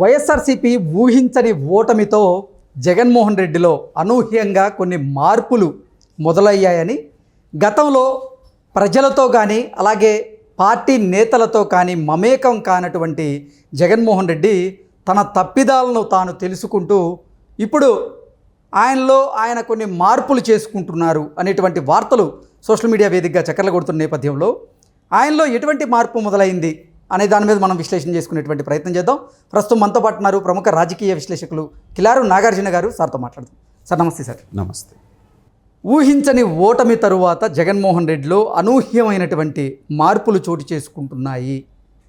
వైఎస్ఆర్సీపీ ఊహించని ఓటమితో జగన్మోహన్ రెడ్డిలో అనూహ్యంగా కొన్ని మార్పులు మొదలయ్యాయని, గతంలో ప్రజలతో కానీ అలాగే పార్టీ నేతలతో కానీ మమేకం కానటువంటి జగన్మోహన్ రెడ్డి తన తప్పిదాలను తాను తెలుసుకుంటూ ఇప్పుడు ఆయన కొన్ని మార్పులు చేసుకుంటున్నారు అనేటువంటి వార్తలు సోషల్ మీడియా వేదికగా చక్కర్లు కొడుతున్న నేపథ్యంలో ఆయనలో ఎటువంటి మార్పు మొదలైంది అనే దాని మీద మనం విశ్లేషణ చేసుకునేటువంటి ప్రయత్నం చేద్దాం. ప్రస్తుతం మనతో పాటు ఉన్నారు ప్రముఖ రాజకీయ విశ్లేషకులు కిలారు నాగార్జున గారు. సార్తో మాట్లాడదాం. సార్ నమస్తే. సార్ నమస్తే. ఊహించని ఓటమి తరువాత జగన్మోహన్ రెడ్డిలో అనూహ్యమైనటువంటి మార్పులు చోటు చేసుకుంటున్నాయి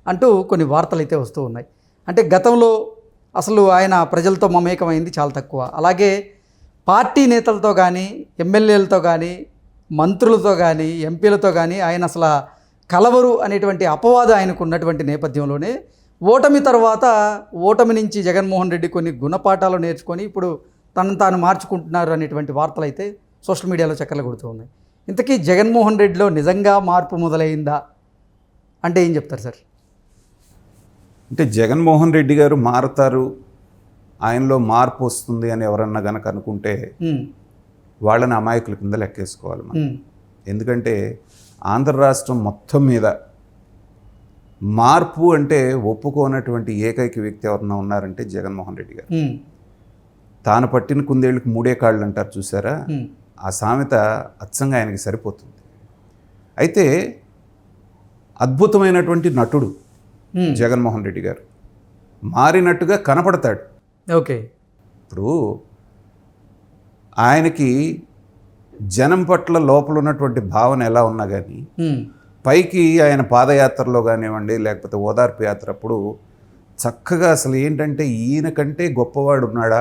అంటూ కొన్ని వార్తలు అయితే వస్తూ ఉన్నాయి. అంటే గతంలో అసలు ఆయన ప్రజలతో మమేకమైంది చాలా తక్కువ. అలాగే పార్టీ నేతలతో కానీ, ఎమ్మెల్యేలతో కానీ, మంత్రులతో కానీ, ఎంపీలతో కానీ ఆయన అసలు కలవరు అనేటువంటి అపవాదం ఆయనకు ఉన్నటువంటి నేపథ్యంలోనే ఓటమి తర్వాత ఓటమి నుంచి జగన్మోహన్ రెడ్డి కొన్ని గుణపాఠాలు నేర్చుకొని ఇప్పుడు తనను తాను మార్చుకుంటున్నారు అనేటువంటి వార్తలు అయితే సోషల్ మీడియాలో చక్కర్లు కొడుతూ ఉన్నాయి. ఇంతకీ జగన్మోహన్ రెడ్డిలో నిజంగా మార్పు మొదలైందా అంటే ఏం చెప్తారు సార్? అంటే జగన్మోహన్ రెడ్డి గారు మారతారు, ఆయనలో మార్పు వస్తుంది అని ఎవరన్నా కనుక అనుకుంటే వాళ్ళని అమాయకుల కింద లెక్కేసుకోవాలి మనం. ఎందుకంటే ఆంధ్ర రాష్ట్రం మొత్తం మీద మార్పు అంటే ఒప్పుకోనటువంటి ఏకైక వ్యక్తి ఎవరన్నా ఉన్నారంటే జగన్మోహన్ రెడ్డి గారు. తాను పట్టిన కుందేళ్ళకి మూడే కాళ్ళు అంటారు చూసారా, ఆ సామెత అచ్చంగా ఆయనకి సరిపోతుంది. అయితే అద్భుతమైనటువంటి నటుడు జగన్మోహన్ రెడ్డి గారు, మారినట్టుగా కనపడతాడు. ఓకే. ఇప్పుడు ఆయనకి జనం పట్ల లోపల ఉన్నటువంటి భావన ఎలా ఉన్నా కానీ పైకి ఆయన పాదయాత్రలో కానివ్వండి, లేకపోతే ఓదార్పు యాత్ర అప్పుడు చక్కగా అసలు ఏంటంటే ఈయన కంటే గొప్పవాడు ఉన్నాడా,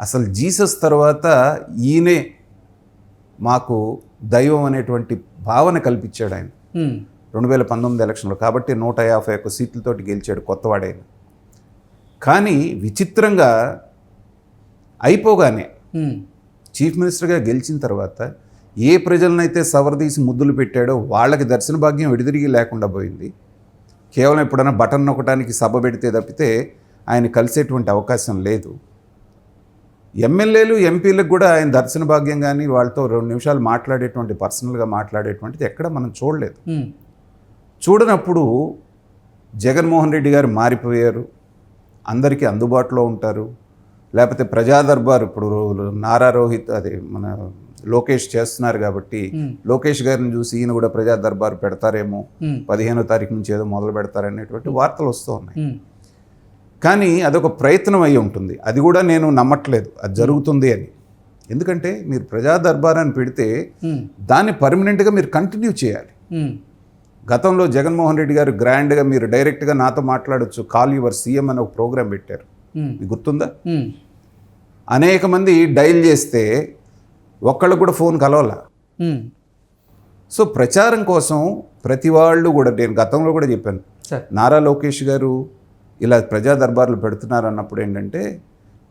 అసలు జీసస్ తర్వాత ఈయనే మాకు దైవం అనేటువంటి భావన కల్పించాడు ఆయన 2019 ఎలక్షన్లో. కాబట్టి 151 సీట్లతోటి గెలిచాడు కొత్తవాడైన. కానీ విచిత్రంగా అయిపోగానే చీఫ్ మినిస్టర్గా గెలిచిన తర్వాత ఏ ప్రజలనైతే సవరదీసి ముద్దులు పెట్టాడో వాళ్ళకి దర్శన భాగ్యం విడిదిరిగి లేకుండా పోయింది. కేవలం ఎప్పుడైనా బటన్ నొక్కడానికి సభ పెడితే తప్పితే ఆయన కలిసేటువంటి అవకాశం లేదు. ఎమ్మెల్యేలు ఎంపీలకు కూడా ఆయన దర్శన భాగ్యం కానీ వాళ్ళతో 2 నిమిషాలు మాట్లాడేటువంటి, పర్సనల్గా మాట్లాడేటువంటిది ఎక్కడ మనం చూడలేదు. చూడనప్పుడు జగన్మోహన్ రెడ్డి గారు మారిపోయారు, అందరికీ అందుబాటులో ఉంటారు. లేకపోతే ప్రజా దర్బార్ ఇప్పుడు నారా రోహిత్ అదే మన లోకేష్ చేస్తున్నారు కాబట్టి లోకేష్ గారిని చూసి ఈయన కూడా ప్రజా దర్బార్ పెడతారేమో, 15వ తారీఖు నుంచి ఏదో మొదలు పెడతారనేటువంటి వార్తలు వస్తూ ఉన్నాయి. కానీ అదొక ప్రయత్నం అయి ఉంటుంది. అది కూడా నేను నమ్మట్లేదు అది జరుగుతుంది అని. ఎందుకంటే మీరు ప్రజా దర్బార్ అని పెడితే దాన్ని పర్మనెంట్గా మీరు కంటిన్యూ చేయాలి. గతంలో జగన్మోహన్ రెడ్డి గారు గ్రాండ్గా మీరు డైరెక్ట్గా నాతో మాట్లాడొచ్చు, కాల్ యువర్ సీఎం అని ఒక ప్రోగ్రాం పెట్టారు, మీకు గుర్తుందా? అనేక మంది డైల్ చేస్తే ఒక్కళ్ళు కూడా ఫోన్ కలవాల. సో ప్రచారం కోసం ప్రతి వాళ్ళు కూడా, నేను గతంలో కూడా చెప్పాను, నారా లోకేష్ గారు ఇలా ప్రజా దర్బార్లు పెడుతున్నారు అన్నప్పుడు ఏంటంటే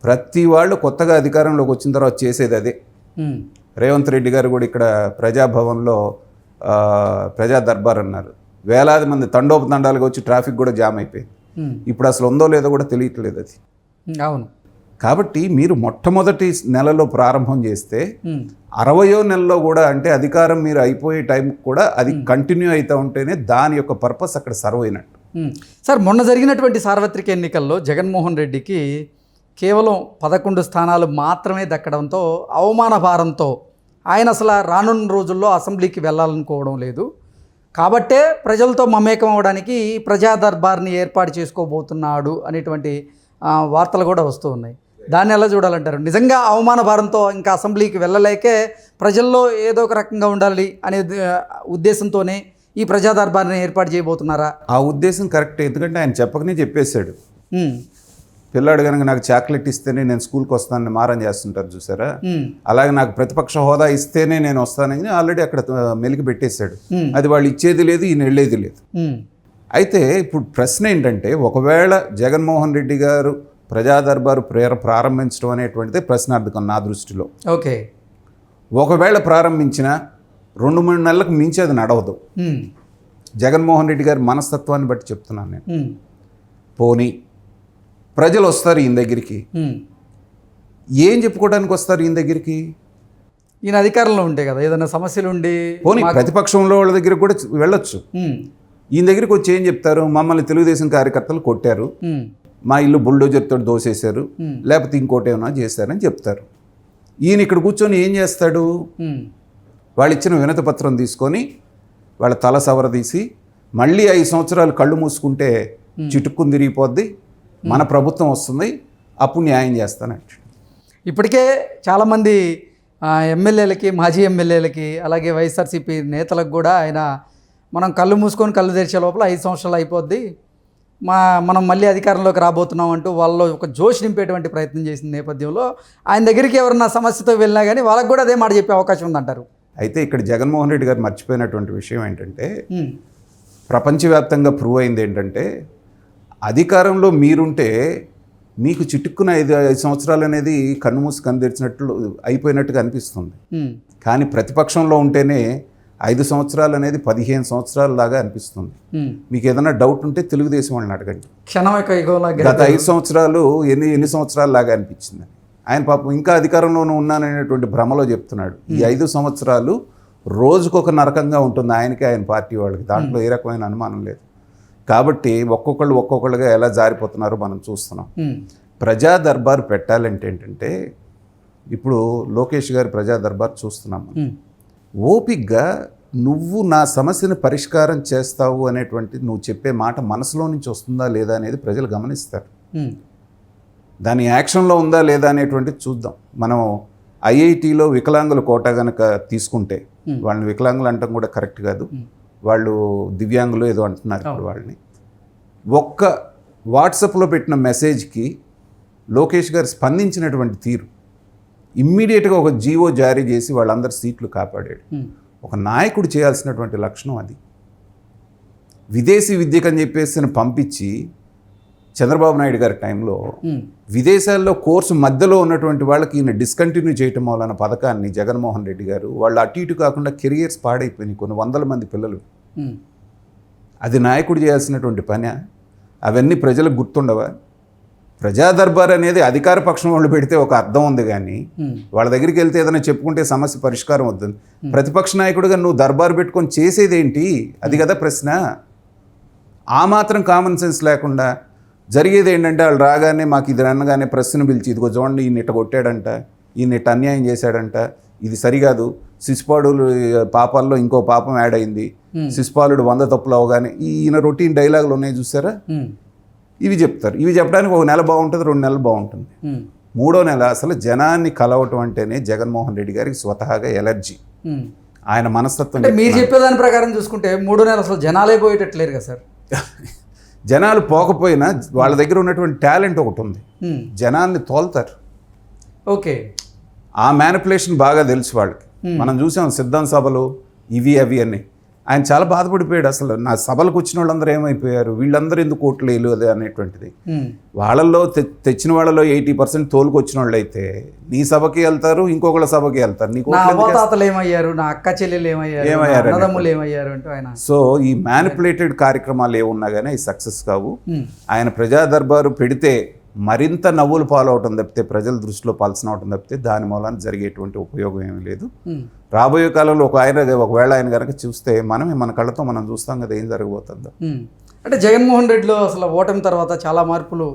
ప్రతి వాళ్ళు కొత్తగా అధికారంలోకి వచ్చిన తర్వాత చేసేది అదే. రేవంత్ రెడ్డి గారు కూడా ఇక్కడ ప్రజాభవన్లో ప్రజా దర్బార్ అన్నారు. వేలాది మంది తండోపతండాలుగా వచ్చి ట్రాఫిక్ కూడా జామ్ అయిపోయింది. ఇప్పుడు అసలు ఉందో లేదో కూడా తెలియట్లేదు అది. అవును. కాబట్టి మీరు మొట్టమొదటి నెలలో ప్రారంభం చేస్తే 60వ నెలలో కూడా, అంటే అధికారం మీరు అయిపోయే టైం కూడా అది కంటిన్యూ అవుతూ ఉంటేనే దాని యొక్క పర్పస్ అక్కడ సర్వ్ అయినట్టు. సార్, మొన్న జరిగినటువంటి సార్వత్రిక ఎన్నికల్లో జగన్మోహన్ రెడ్డికి కేవలం 11 స్థానాలు మాత్రమే దక్కడంతో అవమాన భారంతో ఆయన అసలు రానున్న రోజుల్లో అసెంబ్లీకి వెళ్ళాలనుకోవడం లేదు. కాబట్టే ప్రజలతో మమేకం అవ్వడానికి ప్రజా దర్బార్ని ఏర్పాటు చేసుకోబోతున్నాడు అనేటువంటి వార్తలు కూడా వస్తూ ఉన్నాయి. దాన్ని ఎలా చూడాలంటారు? నిజంగా అవమాన భారంతో ఇంకా అసెంబ్లీకి వెళ్ళలేకే ప్రజల్లో ఏదో ఒక రకంగా ఉండాలి అనే ఉద్దేశంతోనే ఈ ప్రజా దర్బార్ని ఏర్పాటు చేయబోతున్నారా? ఆ ఉద్దేశం కరెక్ట్. ఎందుకంటే ఆయన చెప్పకనే చెప్పేశాడు. పిల్లాడు కనుక నాకు చాక్లెట్ ఇస్తేనే నేను స్కూల్కి వస్తానని మారం చేస్తుంటారు చూసారా, అలాగే నాకు ప్రతిపక్ష హోదా ఇస్తేనే నేను వస్తానని ఆల్రెడీ అక్కడ మెలికి పెట్టేశాడు. అది వాళ్ళు ఇచ్చేది లేదు, ఈయన వెళ్ళేది లేదు. అయితే ఇప్పుడు ప్రశ్న ఏంటంటే, ఒకవేళ జగన్మోహన్ రెడ్డి గారు ప్రజా దర్బారు ప్రారంభించడం అనేటువంటిది ప్రశ్నార్థకం నా దృష్టిలో. ఓకే. ఒకవేళ ప్రారంభించిన 2-3 నెలలకు మించి అది నడవదు. జగన్మోహన్ రెడ్డి గారి మనస్తత్వాన్ని బట్టి చెప్తున్నాను నేను. పోనీ ప్రజలు వస్తారు ఈయన దగ్గరికి. ఉమ్. ఏం చెప్పుకోవడానికి వస్తారు ఈయన దగ్గరికి? ఈయన అధికారంలో ఉంటే కదా ఏదైనా సమస్యలు ఉండి పోనీ ప్రతిపక్షంలో వాళ్ళ దగ్గరికి కూడా వెళ్ళొచ్చు. ఉమ్. ఈయన దగ్గరికి వచ్చి ఏం చెప్తారు? మమ్మల్ని తెలుగుదేశం కార్యకర్తలు కొట్టారు, ఉమ్. మా ఇల్లు బుల్డోజర్ తోటి దోసేశారు, ఉమ్. లేకపోతే ఇంకోటి ఏమైనా చేశారని చెప్తారు. ఈయన ఇక్కడ కూర్చొని ఏం చేస్తాడు? ఉమ్. వాళ్ళు ఇచ్చిన వినతి పత్రం తీసుకొని వాళ్ళ తల సవరదీసి మళ్ళీ 5 సంవత్సరాలు కళ్ళు మూసుకుంటే చిటుక్కుని తిరిగిపోద్ది, మన ప్రభుత్వం వస్తుంది, అప్పుడు న్యాయం చేస్తానంట. ఇప్పటికే చాలామంది ఎమ్మెల్యేలకి, మాజీ ఎమ్మెల్యేలకి, అలాగే వైఎస్ఆర్సీపీ నేతలకు కూడా ఆయన మనం కళ్ళు మూసుకొని కళ్ళు తెరిచే లోపల 5 సంవత్సరాలు అయిపోద్ది, మనం మళ్ళీ అధికారంలోకి రాబోతున్నాం అంటూ వాళ్ళలో ఒక జోష్ నింపేటువంటి ప్రయత్నం చేసిన నేపథ్యంలో ఆయన దగ్గరికి ఎవరన్నా సమస్యతో వెళ్ళినా కానీ వాళ్ళకు కూడా అదే మాట చెప్పే అవకాశం ఉందంటారు. అయితే ఇక్కడ జగన్మోహన్ రెడ్డి గారు మర్చిపోయినటువంటి విషయం ఏంటంటే, ప్రపంచవ్యాప్తంగా ప్రూవ్ అయింది ఏంటంటే, అధికారంలో మీరుంటే మీకు చిటుక్కున 5 సంవత్సరాలు అనేది కన్ను మూసి కన్ను తెరిచినట్లు అయిపోయినట్టుగా అనిపిస్తుంది. కానీ ప్రతిపక్షంలో ఉంటేనే 5 సంవత్సరాలు అనేది 15 సంవత్సరాల లాగా అనిపిస్తుంది. మీకు ఏదైనా డౌట్ ఉంటే తెలుగుదేశం వాళ్ళని అడగండి. గత 5 సంవత్సరాలు ఎన్ని సంవత్సరాల లాగా అనిపించింది. ఆయన పాపం ఇంకా అధికారంలోనూ ఉన్నాననేటువంటి భ్రమలో చెప్తున్నాడు. ఈ 5 సంవత్సరాలు రోజుకొక నరకంగా ఉంటుంది ఆయనకి, ఆయన పార్టీ వాళ్ళకి. దాంట్లో ఏ రకమైన అనుమానం లేదు. కాబట్టి ఒక్కొక్కళ్ళుగా ఎలా జారిపోతున్నారో మనం చూస్తున్నాం. ప్రజా దర్బార్ పెట్టాలంటే ఏంటంటే, ఇప్పుడు లోకేష్ గారి ప్రజా దర్బార్ చూస్తున్నాం. ఓపిక్గా నువ్వు నా సమస్యను పరిష్కారం చేస్తావు అనేటువంటి నువ్వు చెప్పే మాట మనసులో నుంచి వస్తుందా లేదా అనేది ప్రజలు గమనిస్తారు. దాని యాక్షన్లో ఉందా లేదా అనేటువంటిది చూద్దాం. మనం ఐఐటీలో వికలాంగుల కోటా కనుక తీసుకుంటే, వాళ్ళని వికలాంగులు అంటాం కూడా కరెక్ట్ కాదు, వాళ్ళు దివ్యాంగులు ఏదో అంటున్నారు ఇప్పుడు వాళ్ళని. ఒక్క వాట్సాప్లో పెట్టిన మెసేజ్కి లోకేష్ గారు స్పందించినటువంటి తీరు, ఇమ్మీడియట్గా ఒక జీవో జారీ చేసి వాళ్ళందరి సీట్లు కాపాడాడు. ఒక నాయకుడు చేయాల్సినటువంటి లక్షణం అది. విదేశీ విద్యకని చెప్పేసి పంపించి చంద్రబాబు నాయుడు గారి టైంలో విదేశాల్లో కోర్సు మధ్యలో ఉన్నటువంటి వాళ్ళకి ఈయన డిస్కంటిన్యూ చేయటం వలన పథకాన్ని జగన్మోహన్ రెడ్డి గారు, వాళ్ళు అటు ఇటు కాకుండా కెరియర్స్ పాడైపోయినాయి కొన్ని వందల మంది పిల్లలు. అది నాయకుడు చేయాల్సినటువంటి పని. అవన్నీ ప్రజలకు గుర్తుండవా? ప్రజా దర్బార్ అనేది అధికార పక్షం వాళ్ళు పెడితే ఒక అర్థం ఉంది, కానీ వాళ్ళ దగ్గరికి వెళ్తే ఏదైనా చెప్పుకుంటే సమస్య పరిష్కారం అవుతుంది. ప్రతిపక్ష నాయకుడిగా నువ్వు దర్బారు పెట్టుకొని చేసేదేంటి? అది కదా ప్రశ్న. ఆ మాత్రం కామన్ సెన్స్ లేకుండా జరిగేది ఏంటంటే, వాళ్ళు రాగానే మాకు ఇది అనగానే ప్రశ్న పిలిచి, ఇదిగో చూడండి ఈయన ఇట్ట కొట్టాడంట, ఈయన ఇట్ట అన్యాయం చేశాడంట, ఇది సరికాదు, శిశుపాలుడు పాపాల్లో ఇంకో పాపం యాడ్ అయింది, శిశుపాలుడు 100 తప్పులు అవగానే ఈయన రొటీన్ డైలాగులు ఉన్నాయి చూసారా, ఇవి చెప్తారు. ఇవి చెప్పడానికి 1 నెల బాగుంటుంది, 2 నెలలు బాగుంటుంది. 3వ నెల అసలు జనాన్ని కలవటం అంటేనే జగన్మోహన్ రెడ్డి గారికి స్వతహాగా ఎలర్జీ. ఆయన మనస్తత్వం. మీరు చెప్పేదాని ప్రకారం చూసుకుంటే 3వ నెల అసలు జనాలే పోయేటట్లేరు కదా సార్. జనాలు పోకపోయినా వాళ్ళ దగ్గర ఉన్నటువంటి టాలెంట్ ఒకటి ఉంది, జనాన్ని తోలుతారు. ఓకే, ఆ మ్యానిపులేషన్ బాగా తెలుసు వాళ్ళకి. మనం చూసాం సిద్ధాంత సభలు ఇవి అవి అన్నీ. ఆయన చాలా బాధపడిపోయాడు. అసలు నా సభలకు వచ్చిన వాళ్ళందరూ ఏమైపోయారు, వీళ్ళందరూ ఎందుకు ఓట్లు వేయలేదు అనేటువంటిది. వాళ్ళల్లో తెచ్చిన వాళ్ళలో 80% తోలుకు వచ్చిన వాళ్ళు అయితే నీ సభకి వెళ్తారు, ఇంకొకళ్ళ సభకి వెళ్తారు. నీకు తాతలు ఏమయ్యారు, నా అక్క చెల్లెలు ఏమయ్యారు. సో ఈ మ్యానిపులేటెడ్ కార్యక్రమాలు ఏమున్నా కానీ అవి సక్సెస్ కావు. ఆయన ప్రజా దర్బారు పెడితే మరింత నవ్వులు పాలవటం తప్పితే, ప్రజల దృష్టిలో పలసనవటం తప్పితే దాని మూలాన జరిగేటువంటి ఉపయోగం ఏమీ లేదు. రాబోయే కాలంలో ఒకవేళ ఆయన కనుక చూస్తే మనమే మన కళ్ళతో మనం చూస్తాం కదా ఏం జరగబోతుందో. అంటే జగన్మోహన్ రెడ్డిలో అసలు ఓటమి తర్వాత చాలా మార్పులు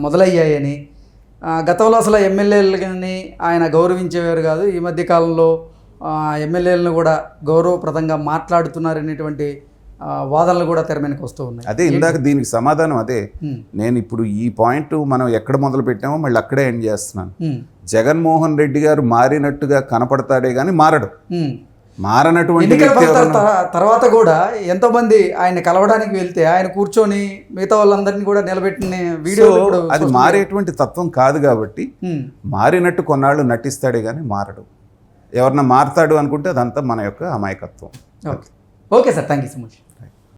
మొదలయ్యాయని, గతంలో అసలు ఎమ్మెల్యేలని ఆయన గౌరవించేవారు కాదు, ఈ మధ్య కాలంలో ఎమ్మెల్యేలను కూడా గౌరవప్రదంగా మాట్లాడుతున్నారనేటువంటి వాదనలు కూడా తెర మీదకి వస్తూ ఉన్నాయి. అదే ఇందాక దీనికి సమాధానం అదే. నేను ఇప్పుడు ఈ పాయింట్ మనం ఎక్కడ మొదలు పెట్టామో మళ్ళీ అక్కడే ఎండ్ చేస్తున్నాను. జగన్మోహన్ రెడ్డి గారు మారినట్టుగా కనపడతాడే కానీ మారడు. మారనటువంటి తర్వాత కూడా ఎంతోమంది ఆయన కలవడానికి వెళ్తే ఆయన కూర్చొని మిగతా వాళ్ళందరినీ కూడా నిలబెట్టిన వీడియో, అది మారేటువంటి తత్వం కాదు. కాబట్టి మారినట్టు కొన్నాళ్ళు నటిస్తాడే కానీ మారడు. ఎవరన్నా మారతాడు అనుకుంటే అదంతా మన యొక్క అమాయకత్వం. Okay sir, thank you so much.